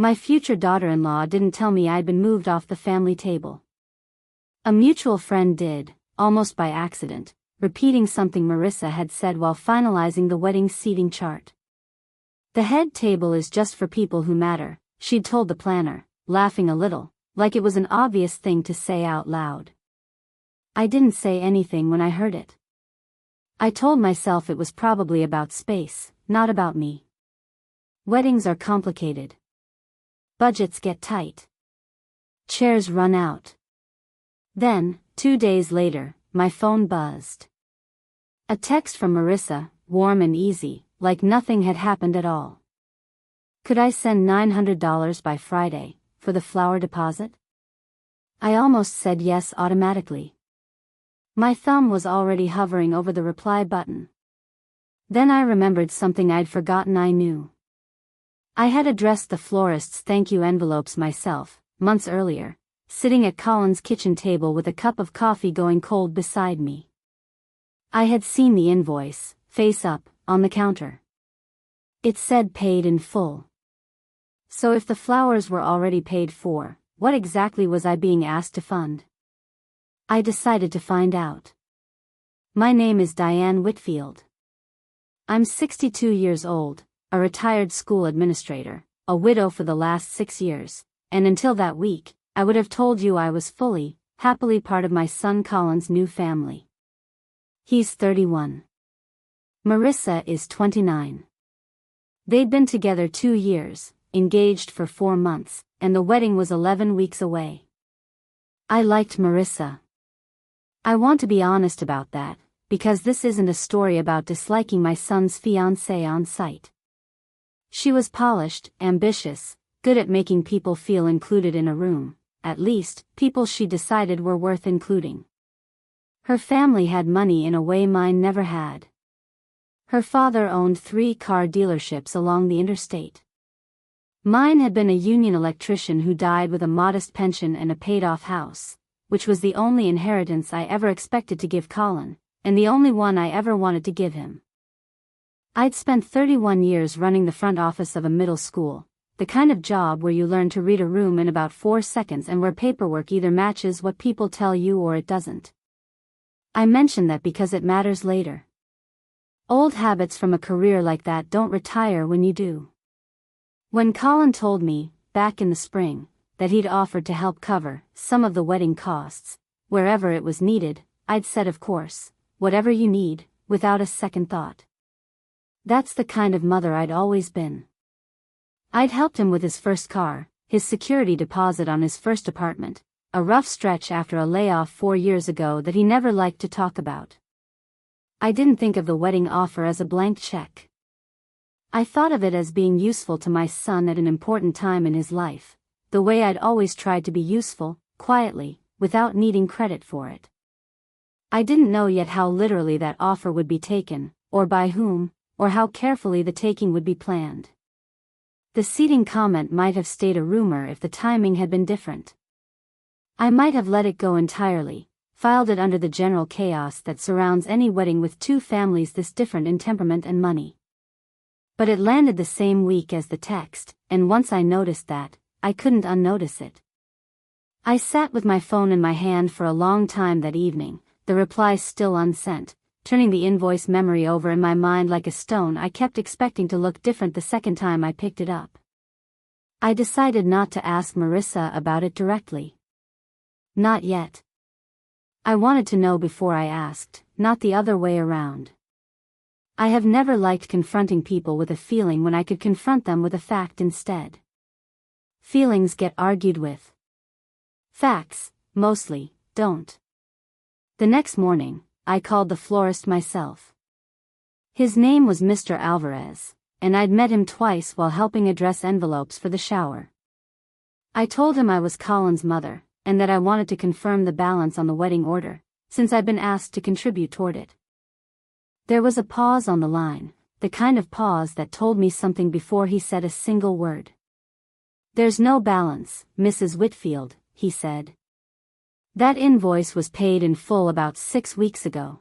My future daughter-in-law didn't tell me I'd been moved off the family table. A mutual friend did, almost by accident, repeating something Marissa had said while finalizing the wedding seating chart. The head table is just for people who matter, she'd told the planner, laughing a little, like it was an obvious thing to say out loud. I didn't say anything when I heard it. I told myself it was probably about space, not about me. Weddings are complicated. Budgets get tight. Chairs run out. Then, 2 days later, my phone buzzed. A text from Marissa, warm and easy, like nothing had happened at all. Could I send $900 by Friday, for the flower deposit? I almost said yes automatically. My thumb was already hovering over the reply button. Then I remembered something I'd forgotten I knew. I had addressed the florist's thank you envelopes myself, months earlier, sitting at Colin's kitchen table with a cup of coffee going cold beside me. I had seen the invoice, face up, on the counter. It said paid in full. So if the flowers were already paid for, what exactly was I being asked to fund? I decided to find out. My name is Diane Whitfield. I'm 62 years old, a retired school administrator, a widow for the last 6 years, and until that week, I would have told you I was fully, happily part of my son Colin's new family. He's 31. Marissa is 29. They'd been together 2 years, engaged for 4 months, and the wedding was 11 weeks away. I liked Marissa. I want to be honest about that, because this isn't a story about disliking my son's fiancée on sight. She was polished, ambitious, good at making people feel included in a room, at least, people she decided were worth including. Her family had money in a way mine never had. Her father owned 3 car dealerships along the interstate. Mine had been a union electrician who died with a modest pension and a paid-off house, which was the only inheritance I ever expected to give Colin, and the only one I ever wanted to give him. I'd spent 31 years running the front office of a middle school, the kind of job where you learn to read a room in about 4 seconds and where paperwork either matches what people tell you or it doesn't. I mention that because it matters later. Old habits from a career like that don't retire when you do. When Colin told me, back in the spring, that he'd offered to help cover some of the wedding costs, wherever it was needed, I'd said of course, whatever you need, without a second thought. That's the kind of mother I'd always been. I'd helped him with his first car, his security deposit on his first apartment, a rough stretch after a layoff 4 years ago that he never liked to talk about. I didn't think of the wedding offer as a blank check. I thought of it as being useful to my son at an important time in his life, the way I'd always tried to be useful, quietly, without needing credit for it. I didn't know yet how literally that offer would be taken, or by whom, or how carefully the taking would be planned. The seating comment might have stayed a rumor if the timing had been different. I might have let it go entirely, filed it under the general chaos that surrounds any wedding with 2 families this different in temperament and money. But it landed the same week as the text, and once I noticed that, I couldn't unnotice it. I sat with my phone in my hand for a long time that evening, the reply still unsent, turning the invoice memory over in my mind like a stone I kept expecting to look different the second time I picked it up. I decided not to ask Marissa about it directly. Not yet. I wanted to know before I asked, not the other way around. I have never liked confronting people with a feeling when I could confront them with a fact instead. Feelings get argued with. Facts, mostly, don't. The next morning, I called the florist myself. His name was Mr. Alvarez, and I'd met him twice while helping address envelopes for the shower. I told him I was Colin's mother, and that I wanted to confirm the balance on the wedding order, since I'd been asked to contribute toward it. There was a pause on the line, the kind of pause that told me something before he said a single word. "There's no balance, Mrs. Whitfield," he said. "That invoice was paid in full about 6 weeks ago."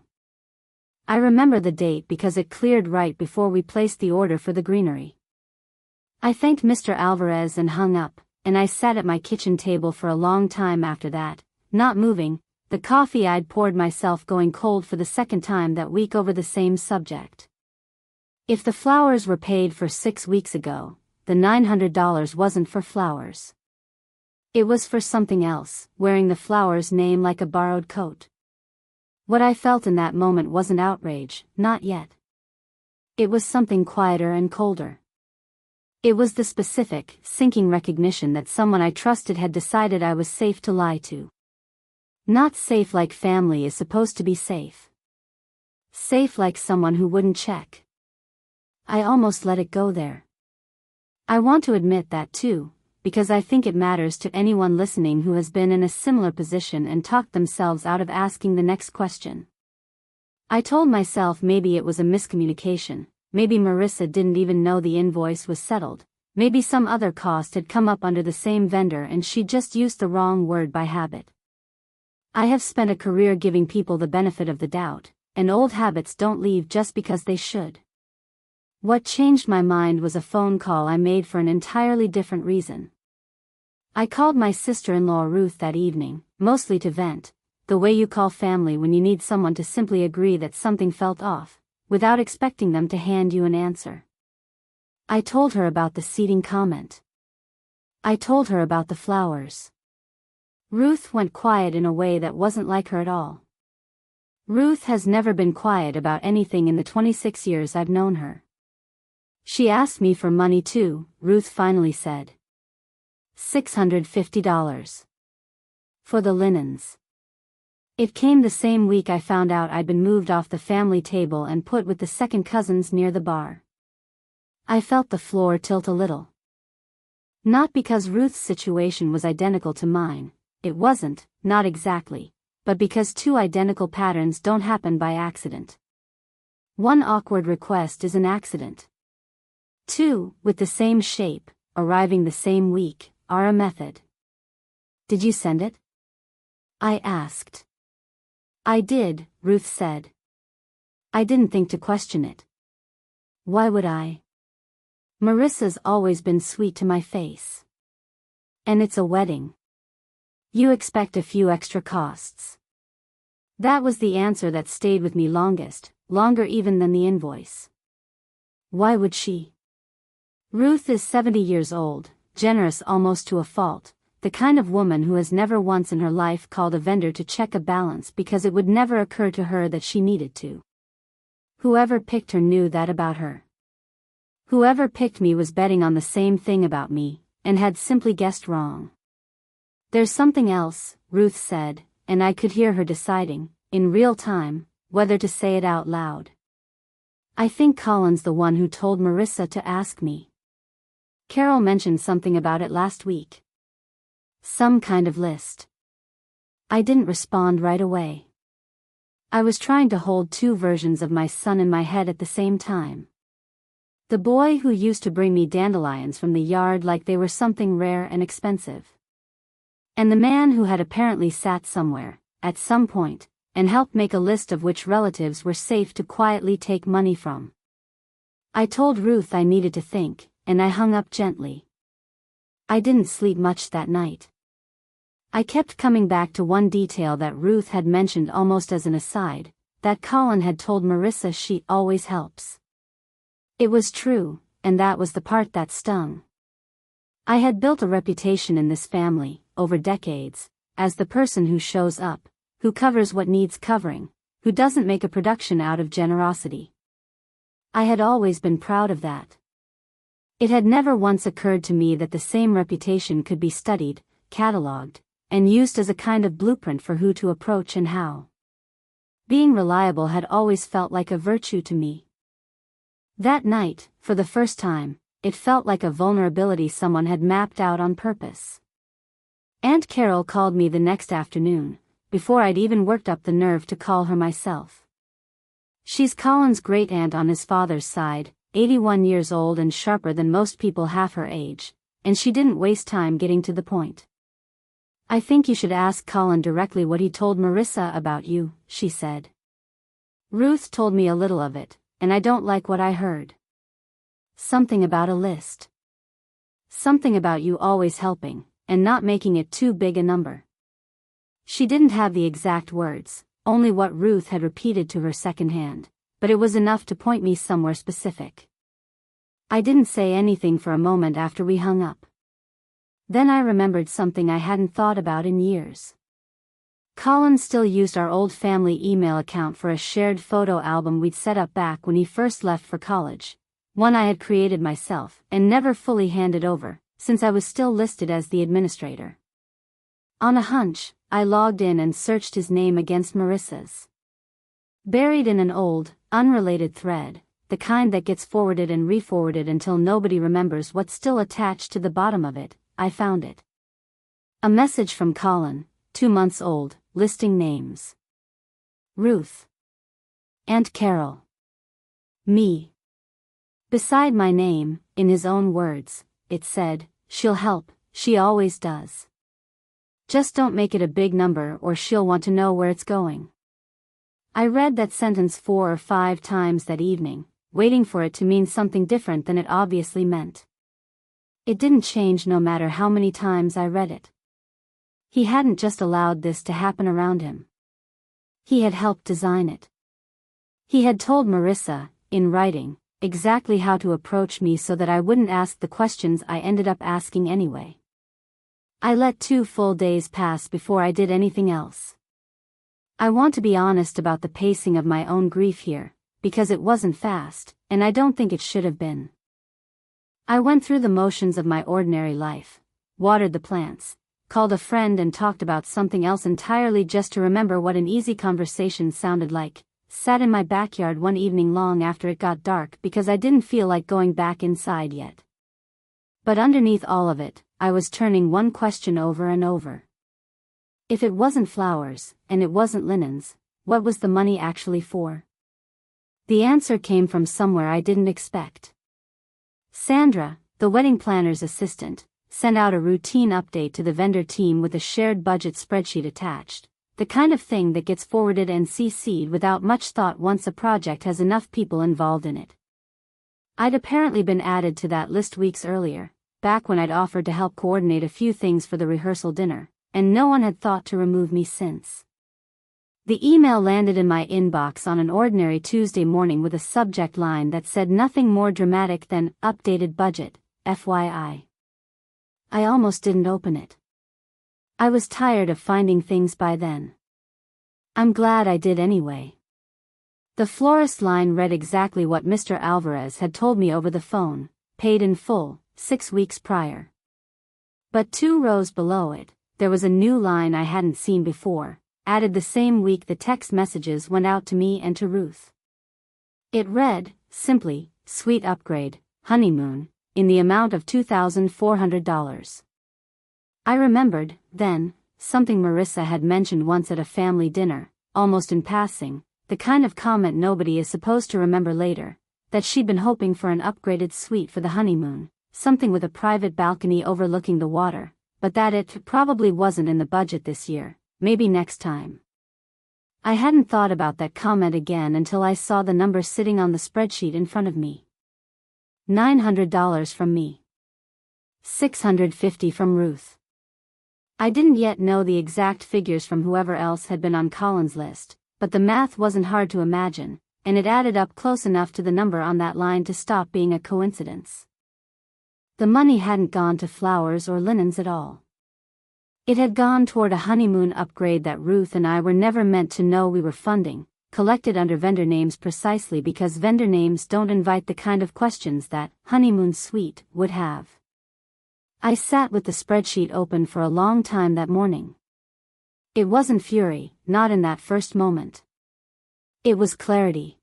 I remember the date because it cleared right before we placed the order for the greenery. I thanked Mr. Alvarez and hung up, and I sat at my kitchen table for a long time after that, not moving, the coffee I'd poured myself going cold for the second time that week over the same subject. If the flowers were paid for 6 weeks ago, the $900 wasn't for flowers. It was for something else, wearing the flower's name like a borrowed coat. What I felt in that moment wasn't outrage, not yet. It was something quieter and colder. It was the specific, sinking recognition that someone I trusted had decided I was safe to lie to. Not safe like family is supposed to be safe. Safe like someone who wouldn't check. I almost let it go there. I want to admit that too, because I think it matters to anyone listening who has been in a similar position and talked themselves out of asking the next question. I told myself maybe it was a miscommunication, maybe Marissa didn't even know the invoice was settled, maybe some other cost had come up under the same vendor and she just used the wrong word by habit. I have spent a career giving people the benefit of the doubt, and old habits don't leave just because they should. What changed my mind was a phone call I made for an entirely different reason. I called my sister-in-law Ruth that evening, mostly to vent, the way you call family when you need someone to simply agree that something felt off, without expecting them to hand you an answer. I told her about the seating comment. I told her about the flowers. Ruth went quiet in a way that wasn't like her at all. Ruth has never been quiet about anything in the 26 years I've known her. She asked me for money too, Ruth finally said. $650. For the linens. It came the same week I found out I'd been moved off the family table and put with the second cousins near the bar. I felt the floor tilt a little. Not because Ruth's situation was identical to mine, it wasn't, not exactly, but because two identical patterns don't happen by accident. One awkward request is an accident. Two, with the same shape, arriving the same week, are a method. Did you send it? I asked. I did, Ruth said. I didn't think to question it. Why would I? Marissa's always been sweet to my face. And it's a wedding. You expect a few extra costs. That was the answer that stayed with me longest, longer even than the invoice. Why would she? Ruth is 70 years old, generous almost to a fault, the kind of woman who has never once in her life called a vendor to check a balance because it would never occur to her that she needed to. Whoever picked her knew that about her. Whoever picked me was betting on the same thing about me, and had simply guessed wrong. There's something else, Ruth said, and I could hear her deciding, in real time, whether to say it out loud. I think Colin's the one who told Marissa to ask me. Carol mentioned something about it last week. Some kind of list. I didn't respond right away. I was trying to hold two versions of my son in my head at the same time. The boy who used to bring me dandelions from the yard like they were something rare and expensive. And the man who had apparently sat somewhere, at some point, and helped make a list of which relatives were safe to quietly take money from. I told Ruth I needed to think, and I hung up gently. I didn't sleep much that night. I kept coming back to one detail that Ruth had mentioned almost as an aside, that Colin had told Marissa she always helps. It was true, and that was the part that stung. I had built a reputation in this family, over decades, as the person who shows up, who covers what needs covering, who doesn't make a production out of generosity. I had always been proud of that. It had never once occurred to me that the same reputation could be studied, catalogued, and used as a kind of blueprint for who to approach and how. Being reliable had always felt like a virtue to me. That night, for the first time, it felt like a vulnerability someone had mapped out on purpose. Aunt Carol called me the next afternoon, before I'd even worked up the nerve to call her myself. She's Colin's great-aunt on his father's side, 81 years old and sharper than most people half her age, and she didn't waste time getting to the point. I think you should ask Colin directly what he told Marissa about you, she said. Ruth told me a little of it, and I don't like what I heard. Something about a list. Something about you always helping, and not making it too big a number. She didn't have the exact words, only what Ruth had repeated to her secondhand, but it was enough to point me somewhere specific. I didn't say anything for a moment after we hung up. Then I remembered something I hadn't thought about in years. Colin still used our old family email account for a shared photo album we'd set up back when he first left for college, one I had created myself and never fully handed over, since I was still listed as the administrator. On a hunch, I logged in and searched his name against Marissa's. Buried in an old, unrelated thread, the kind that gets forwarded and re-forwarded until nobody remembers what's still attached to the bottom of it, I found it. A message from Colin, 2 months old, listing names. Ruth. Aunt Carol. Me. Beside my name, in his own words, it said, "She'll help, she always does. Just don't make it a big number or she'll want to know where it's going." I read that sentence 4 or 5 times that evening, waiting for it to mean something different than it obviously meant. It didn't change no matter how many times I read it. He hadn't just allowed this to happen around him. He had helped design it. He had told Marissa, in writing, exactly how to approach me so that I wouldn't ask the questions I ended up asking anyway. I let 2 full days pass before I did anything else. I want to be honest about the pacing of my own grief here, because it wasn't fast, and I don't think it should have been. I went through the motions of my ordinary life, watered the plants, called a friend and talked about something else entirely just to remember what an easy conversation sounded like, sat in my backyard one evening long after it got dark because I didn't feel like going back inside yet. But underneath all of it, I was turning one question over and over. If it wasn't flowers, and it wasn't linens, what was the money actually for? The answer came from somewhere I didn't expect. Sandra, the wedding planner's assistant, sent out a routine update to the vendor team with a shared budget spreadsheet attached, the kind of thing that gets forwarded and CC'd without much thought once a project has enough people involved in it. I'd apparently been added to that list weeks earlier, back when I'd offered to help coordinate a few things for the rehearsal dinner, and no one had thought to remove me since. The email landed in my inbox on an ordinary Tuesday morning with a subject line that said nothing more dramatic than "Updated Budget, FYI." I almost didn't open it. I was tired of finding things by then. I'm glad I did anyway. The florist line read exactly what Mr. Alvarez had told me over the phone, paid in full, 6 weeks prior. But 2 rows below it, there was a new line I hadn't seen before, added the same week the text messages went out to me and to Ruth. It read, simply, "Suite upgrade, honeymoon," in the amount of $2,400. I remembered, then, something Marissa had mentioned once at a family dinner, almost in passing, the kind of comment nobody is supposed to remember later, that she'd been hoping for an upgraded suite for the honeymoon, something with a private balcony overlooking the water, but that it probably wasn't in the budget this year, maybe next time. I hadn't thought about that comment again until I saw the number sitting on the spreadsheet in front of me. $900 from me. $650 from Ruth. I didn't yet know the exact figures from whoever else had been on Colin's list, but the math wasn't hard to imagine, and it added up close enough to the number on that line to stop being a coincidence. The money hadn't gone to flowers or linens at all. It had gone toward a honeymoon upgrade that Ruth and I were never meant to know we were funding, collected under vendor names precisely because vendor names don't invite the kind of questions that honeymoon suite would have. I sat with the spreadsheet open for a long time that morning. It wasn't fury, not in that first moment. It was clarity.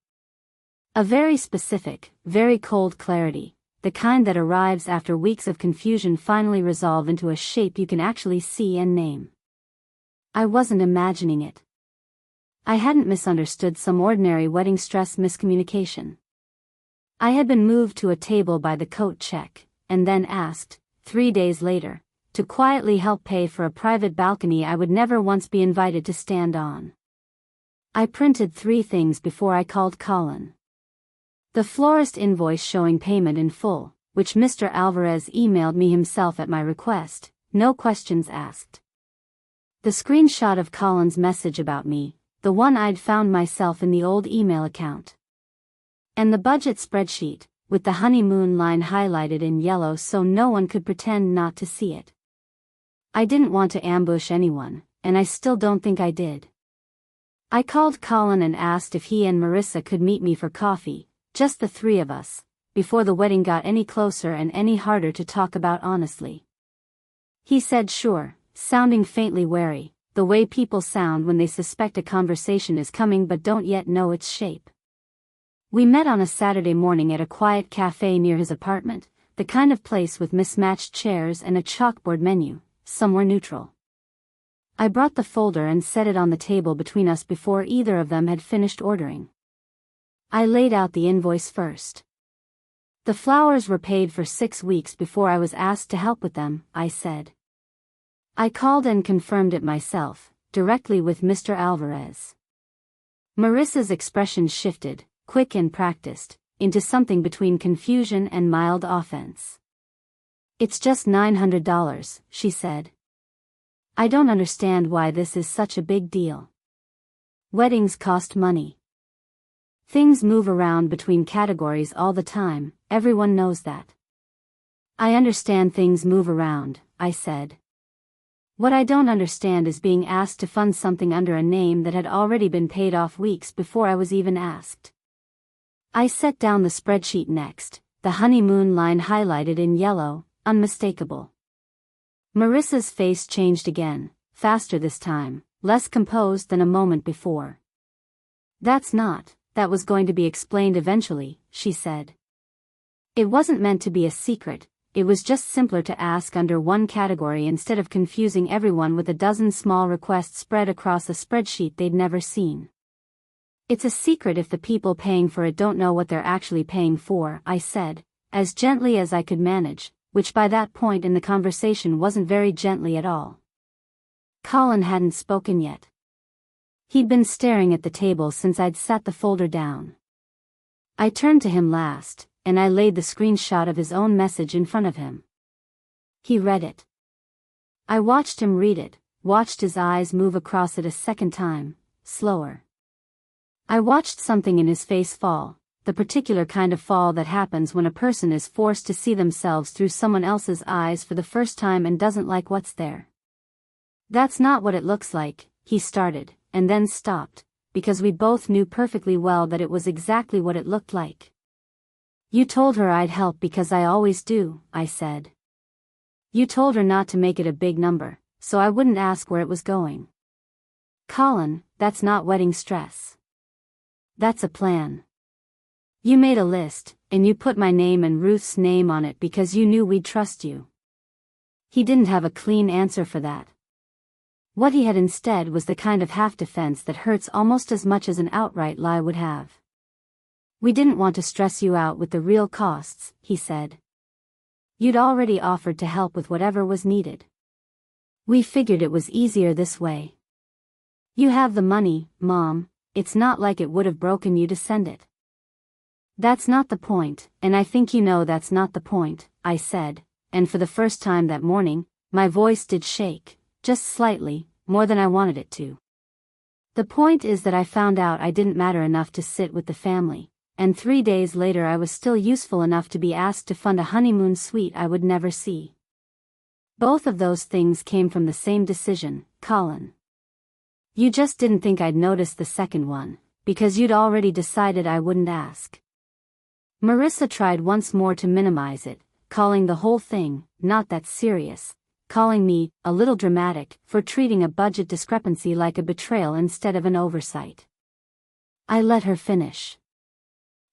A very specific, very cold clarity, the kind that arrives after weeks of confusion finally resolve into a shape you can actually see and name. I wasn't imagining it. I hadn't misunderstood some ordinary wedding stress miscommunication. I had been moved to a table by the coat check, and then asked, 3 days later, to quietly help pay for a private balcony I would never once be invited to stand on. I printed 3 things before I called Colin. The florist invoice showing payment in full, which Mr. Alvarez emailed me himself at my request, no questions asked. The screenshot of Colin's message about me, the one I'd found myself in the old email account. And the budget spreadsheet, with the honeymoon line highlighted in yellow so no one could pretend not to see it. I didn't want to ambush anyone, and I still don't think I did. I called Colin and asked if he and Marissa could meet me for coffee, just the three of us, before the wedding got any closer and any harder to talk about honestly. He said sure, sounding faintly wary, the way people sound when they suspect a conversation is coming but don't yet know its shape. We met on a Saturday morning at a quiet cafe near his apartment, the kind of place with mismatched chairs and a chalkboard menu, somewhere neutral. I brought the folder and set it on the table between us before either of them had finished ordering. I laid out the invoice first. The flowers were paid for 6 weeks before I was asked to help with them, I said. I called and confirmed it myself, directly with Mr. Alvarez. Marissa's expression shifted, quick and practiced, into something between confusion and mild offense. It's just $900, she said. I don't understand why this is such a big deal. Weddings cost money. Things move around between categories all the time, everyone knows that. I understand things move around, I said. What I don't understand is being asked to fund something under a name that had already been paid off weeks before I was even asked. I set down the spreadsheet next, the honeymoon line highlighted in yellow, unmistakable. Marissa's face changed again, faster this time, less composed than a moment before. That was going to be explained eventually, she said. It wasn't meant to be a secret, it was just simpler to ask under one category instead of confusing everyone with a dozen small requests spread across a spreadsheet they'd never seen. It's a secret if the people paying for it don't know what they're actually paying for, I said, as gently as I could manage, which by that point in the conversation wasn't very gently at all. Colin hadn't spoken yet. He'd been staring at the table since I'd set the folder down. I turned to him last, and I laid the screenshot of his own message in front of him. He read it. I watched him read it, watched his eyes move across it a second time, slower. I watched something in his face fall, the particular kind of fall that happens when a person is forced to see themselves through someone else's eyes for the first time and doesn't like what's there. That's not what it looks like, he started, and then stopped, because we both knew perfectly well that it was exactly what it looked like. You told her I'd help because I always do, I said. You told her not to make it a big number, so I wouldn't ask where it was going. Colin, that's not wedding stress. That's a plan. You made a list, and you put my name and Ruth's name on it because you knew we'd trust you. He didn't have a clean answer for that. What he had instead was the kind of half-defense that hurts almost as much as an outright lie would have. We didn't want to stress you out with the real costs, he said. You'd already offered to help with whatever was needed. We figured it was easier this way. You have the money, Mom, it's not like it would have broken you to send it. That's not the point, and I think you know that's not the point, I said, and for the first time that morning, my voice did shake, just slightly, more than I wanted it to. The point is that I found out I didn't matter enough to sit with the family, and 3 days later I was still useful enough to be asked to fund a honeymoon suite I would never see. Both of those things came from the same decision, Colin. You just didn't think I'd notice the second one, because you'd already decided I wouldn't ask. Marissa tried once more to minimize it, calling the whole thing not that serious, calling me a little dramatic for treating a budget discrepancy like a betrayal instead of an oversight. I let her finish.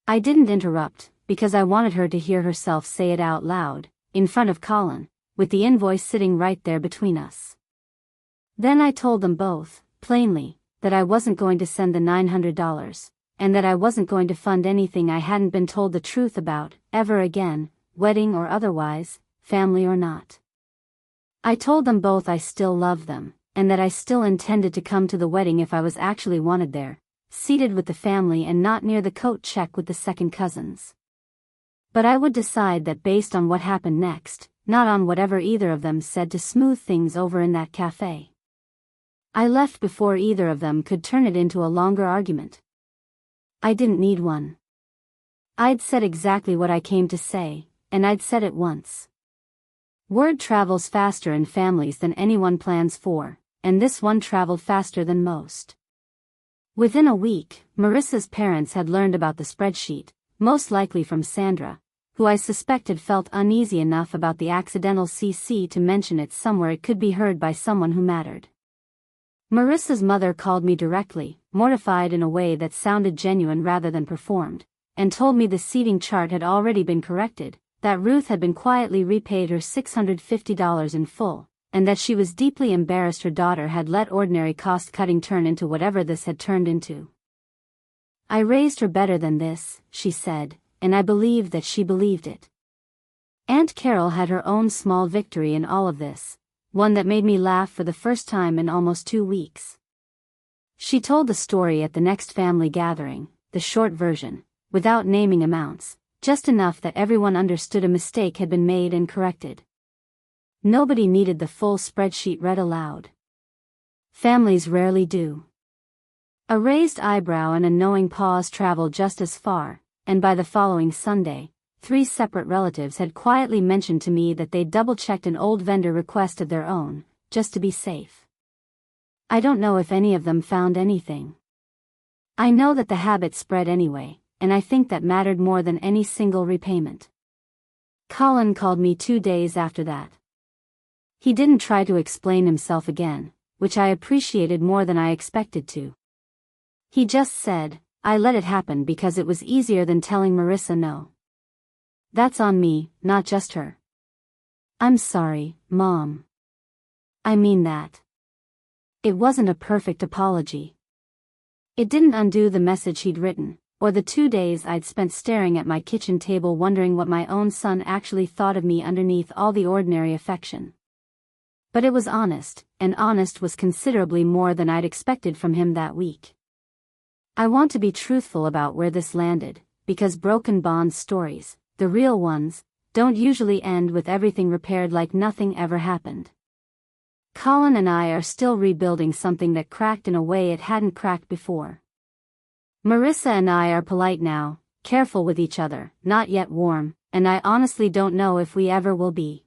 I didn't interrupt, because I wanted her to hear herself say it out loud, in front of Colin, with the invoice sitting right there between us. Then I told them both, plainly, that I wasn't going to send the $900, and that I wasn't going to fund anything I hadn't been told the truth about, ever again, wedding or otherwise, family or not. I told them both I still loved them, and that I still intended to come to the wedding if I was actually wanted there, seated with the family and not near the coat check with the second cousins. But I would decide that based on what happened next, not on whatever either of them said to smooth things over in that cafe. I left before either of them could turn it into a longer argument. I didn't need one. I'd said exactly what I came to say, and I'd said it once. Word travels faster in families than anyone plans for, and this one traveled faster than most. Within a week, Marissa's parents had learned about the spreadsheet, most likely from Sandra, who I suspected felt uneasy enough about the accidental CC to mention it somewhere it could be heard by someone who mattered. Marissa's mother called me directly, mortified in a way that sounded genuine rather than performed, and told me the seating chart had already been corrected, that Ruth had been quietly repaid her $650 in full, and that she was deeply embarrassed her daughter had let ordinary cost-cutting turn into whatever this had turned into. I raised her better than this, she said, and I believed that she believed it. Aunt Carol had her own small victory in all of this, one that made me laugh for the first time in almost 2 weeks. She told the story at the next family gathering, the short version, without naming amounts, just enough that everyone understood a mistake had been made and corrected. Nobody needed the full spreadsheet read aloud. Families rarely do. A raised eyebrow and a knowing pause traveled just as far, and by the following Sunday, 3 separate relatives had quietly mentioned to me that they'd double-checked an old vendor request of their own, just to be safe. I don't know if any of them found anything. I know that the habit spread anyway, and I think that mattered more than any single repayment. Colin called me 2 days after that. He didn't try to explain himself again, which I appreciated more than I expected to. He just said, I let it happen because it was easier than telling Marissa no. That's on me, not just her. I'm sorry, Mom. I mean that. It wasn't a perfect apology. It didn't undo the message he'd written, or the 2 days I'd spent staring at my kitchen table wondering what my own son actually thought of me underneath all the ordinary affection. But it was honest, and honest was considerably more than I'd expected from him that week. I want to be truthful about where this landed, because broken bond stories, the real ones, don't usually end with everything repaired like nothing ever happened. Colin and I are still rebuilding something that cracked in a way it hadn't cracked before. Marissa and I are polite now, careful with each other, not yet warm, and I honestly don't know if we ever will be.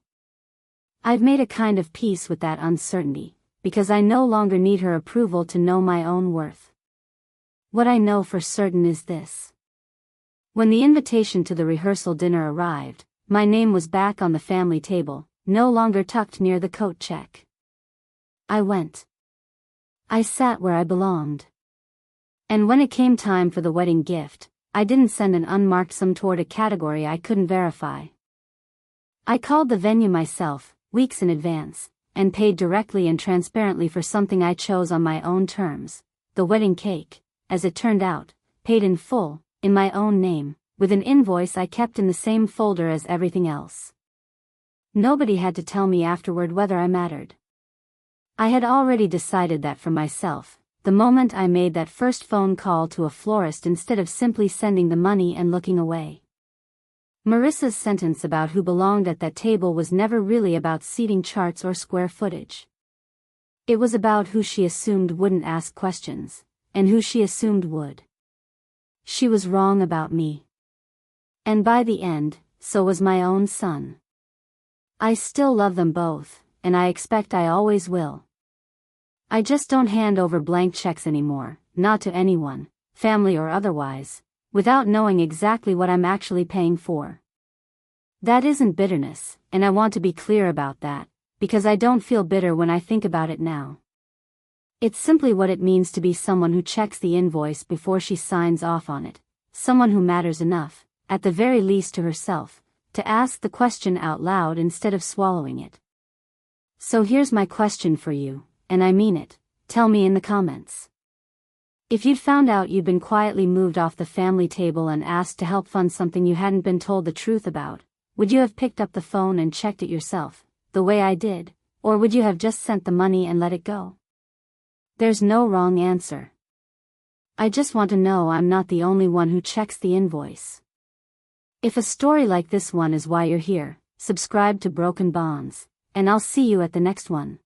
I've made a kind of peace with that uncertainty, because I no longer need her approval to know my own worth. What I know for certain is this. When the invitation to the rehearsal dinner arrived, my name was back on the family table, no longer tucked near the coat check. I went. I sat where I belonged. And when it came time for the wedding gift, I didn't send an unmarked sum toward a category I couldn't verify. I called the venue myself, weeks in advance, and paid directly and transparently for something I chose on my own terms, the wedding cake, as it turned out, paid in full, in my own name, with an invoice I kept in the same folder as everything else. Nobody had to tell me afterward whether I mattered. I had already decided that for myself, the moment I made that first phone call to a florist instead of simply sending the money and looking away. Marissa's sentence about who belonged at that table was never really about seating charts or square footage. It was about who she assumed wouldn't ask questions, and who she assumed would. She was wrong about me. And by the end, so was my own son. I still love them both, and I expect I always will. I just don't hand over blank checks anymore, not to anyone, family or otherwise, without knowing exactly what I'm actually paying for. That isn't bitterness, and I want to be clear about that, because I don't feel bitter when I think about it now. It's simply what it means to be someone who checks the invoice before she signs off on it, someone who matters enough, at the very least to herself, to ask the question out loud instead of swallowing it. So here's my question for you, and I mean it, tell me in the comments. If you'd found out you'd been quietly moved off the family table and asked to help fund something you hadn't been told the truth about, would you have picked up the phone and checked it yourself, the way I did, or would you have just sent the money and let it go? There's no wrong answer. I just want to know I'm not the only one who checks the invoice. If a story like this one is why you're here, subscribe to Broken Bonds, and I'll see you at the next one.